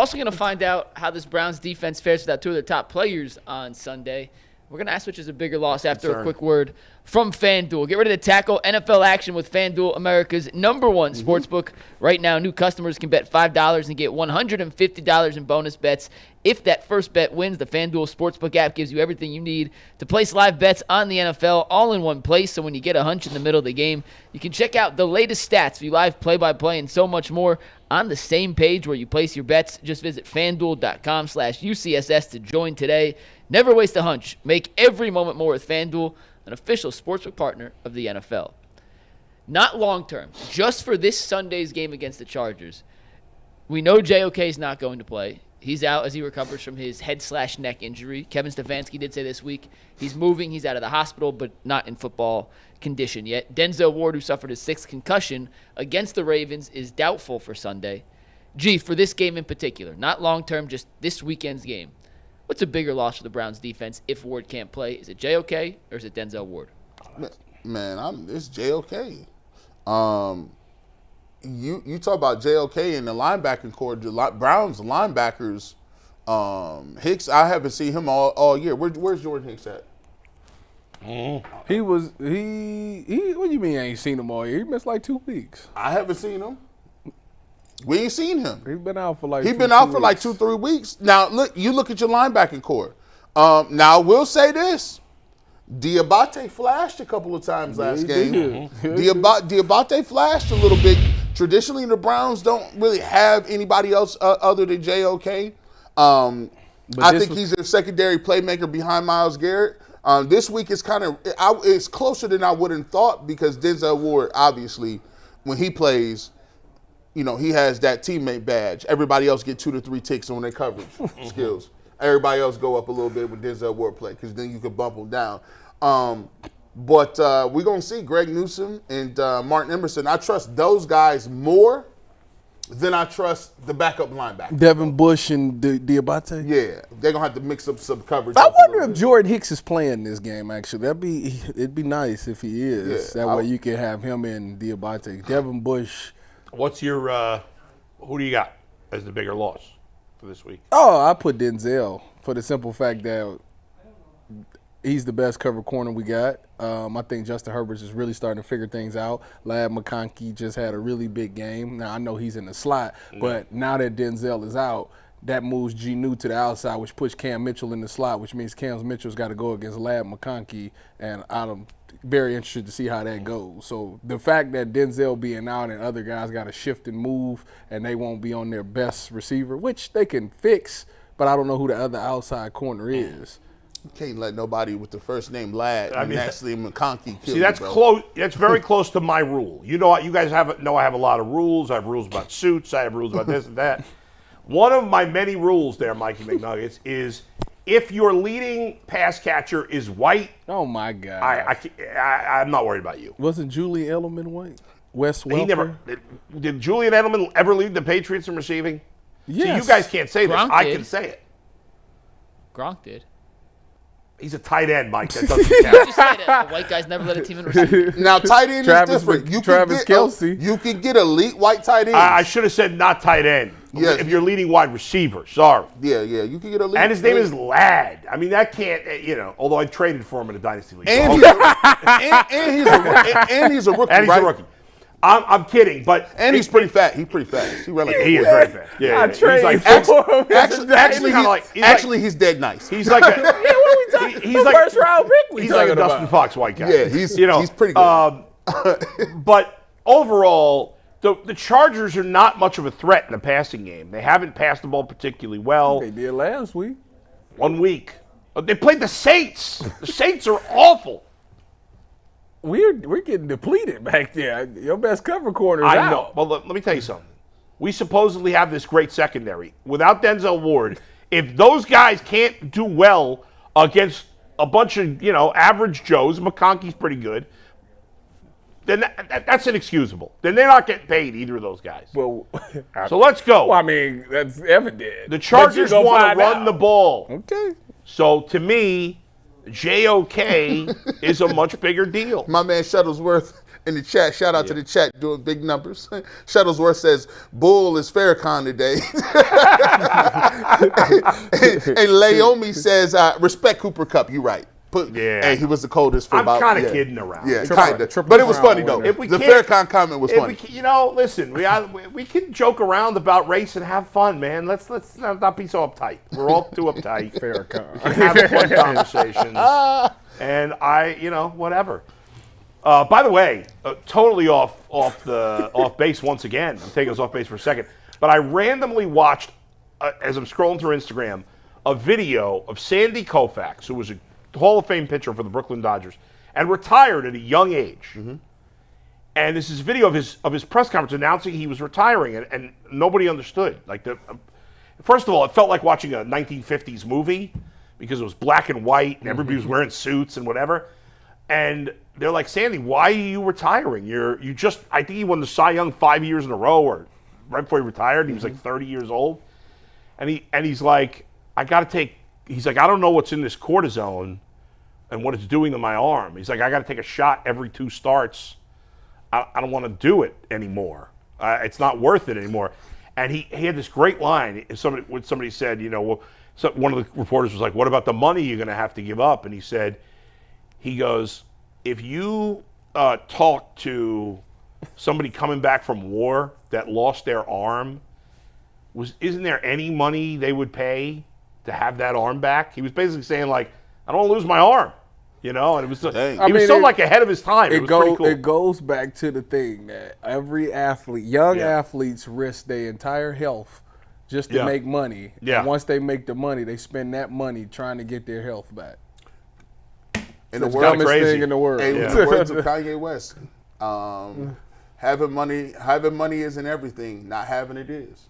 Also going to find out how this Browns defense fares without two of their top players on Sunday. We're going to ask which is a bigger loss after a quick word from FanDuel. Get ready to tackle NFL action with FanDuel, America's #1 sportsbook. Right now, new customers can bet $5 and get $150 in bonus bets. If that first bet wins, the FanDuel Sportsbook app gives you everything you need to place live bets on the NFL all in one place. So when you get a hunch in the middle of the game, you can check out the latest stats, view live play-by-play, and so much more on the same page where you place your bets. Just visit FanDuel.com/UCSS to join today. Never waste a hunch. Make every moment more with FanDuel, an official sportsbook partner of the NFL. Not long-term, just for this Sunday's game against the Chargers. We know JOK is not going to play. He's out as he recovers from his head/neck injury. Kevin Stefanski did say this week he's moving. He's out of the hospital, but not in football condition yet. Denzel Ward, who suffered his 6th concussion against the Ravens, is doubtful for Sunday. G, for this game in particular, not long-term, just this weekend's game, what's a bigger loss for the Browns defense if Ward can't play? Is it JOK or is it Denzel Ward? Man, it's JOK. You talk about JOK and the linebacking core. Browns linebackers, Hicks. I haven't seen him all year. Where's Jordan Hicks at? He what do you mean I ain't seen him all year? He missed like 2 weeks. I haven't seen him. We ain't seen him. He's been out for like like 2-3 weeks. Now look at your linebacking core. Now I will say this. Diabate flashed a couple of times last game. Diabate flashed a little bit. Traditionally, the Browns don't really have anybody else other than JOK. I think he's a secondary playmaker behind Myles Garrett. This week is it's closer than I would have thought because Denzel Ward, obviously, when he plays, he has that teammate badge. Everybody else get 2 to 3 ticks on their coverage skills. Everybody else go up a little bit when Denzel Ward play because then you can bump them down. But we're going to see Greg Newsome and Martin Emerson. I trust those guys more than I trust the backup linebacker. Devin Bush and Diabate? Yeah, they're going to have to mix up some coverage. I wonder if Jordan Hicks is playing this game, actually. It'd be nice if he is. Yeah, that way you can have him and Diabate. Devin Bush. What's your who do you got as the bigger loss for this week? Oh, I put Denzel for the simple fact that he's the best cover corner we got. I think Justin Herbert's is really starting to figure things out. Ladd McConkey just had a really big game. Now, I know he's in the slot, but now that Denzel is out, that moves G. New to the outside, which puts Cam Mitchell in the slot, which means Cam Mitchell's got to go against Ladd McConkey, and I'm very interested to see how that goes. So the fact that Denzel being out and other guys got to shift and move and they won't be on their best receiver, which they can fix, but I don't know who the other outside corner is. You can't let nobody with the first name Ladd and Ashley McConkey kill you, that's close. That's very close to my rule. You guys know I have a lot of rules. I have rules about suits. I have rules about this and that. One of my many rules there, Mikey McNuggets, is if your leading pass catcher is white. Oh my God! I'm not worried about you. Wasn't Julian Edelman white? Wes Welker? He never did. Julian Edelman ever lead the Patriots in receiving? Yes. See, you guys can't say Gronk this. I did. can say it. Gronk did. He's a tight end, Mike. That doesn't count. Just say that. The white guys never led a team in receiver. Now, tight end is different. Travis Kelce. You can get elite white tight ends. I should have said not tight end. Yes. If you're leading wide receiver, sorry. Yeah, you can get elite. And his name is Ladd. I mean, that can't, although I traded for him in a dynasty league. And he's a rookie. And he's a rookie. I'm kidding, but he's pretty fat. He's pretty fast. He is very fast. Yeah, I traded actually, he's dead nice. He's like a he's like first round pick. He's like a Dustin Fox white guy. Yeah, he's pretty good. But overall, the Chargers are not much of a threat in the passing game. They haven't passed the ball particularly well. They did last week. 1 week. They played the Saints. The Saints are awful. We're getting depleted back there. Your best cover corner is out. I know. Well, let me tell you something. We supposedly have this great secondary. Without Denzel Ward, if those guys can't do well against a bunch of, average Joes, McConkey's pretty good, then that's inexcusable. Then they're not getting paid, either of those guys. Well, so let's go. Well, I mean, that's evident. The Chargers want to run the ball. Okay. So, to me, JOK is a much bigger deal. My man Shuttlesworth in the chat. Shout out to the chat doing big numbers. Shuttlesworth says, Bull is Farrakhan today. and Laomi says, respect Cooper Kupp. You right. Hey, he was the coldest for about. I'm kind of kidding around. Yeah, kind of. But it was funny though. The Farrakhan comment was funny. Listen, we can joke around about race and have fun, man. Let's not be so uptight. We're all too uptight. Farrakhan. We can have fun conversations. And whatever. By the way, totally off base once again. I'm taking us off base for a second. But I randomly watched, as I'm scrolling through Instagram, a video of Sandy Koufax, who was a Hall of Fame pitcher for the Brooklyn Dodgers, and retired at a young age. Mm-hmm. And this is a video of his press conference announcing he was retiring, and nobody understood. First of all, it felt like watching a 1950s movie because it was black and white, and everybody was wearing suits and whatever. And they're like, Sandy, why are you retiring? I think he won the Cy Young 5 years in a row, or right before he retired. He was like 30 years old, and he's like, I don't know what's in this cortisone and what it's doing to my arm. He's like, I got to take a shot every 2 starts. I don't want to do it anymore. It's not worth it anymore. And he had this great line. Somebody said, one of the reporters was like, what about the money you're going to have to give up? And he goes, if you talk to somebody coming back from war that lost their arm, isn't there any money they would pay to have that arm back? He was basically saying, like, I don't want to lose my arm, and it was ahead of his time. It was pretty cool. It goes back to the thing that every athlete, young athletes, risk their entire health just to make money. Yeah. And once they make the money, they spend that money trying to get their health back. In the dumbest crazy thing in the world. Hey, with the words of Kanye West, having money isn't everything. Not having it is.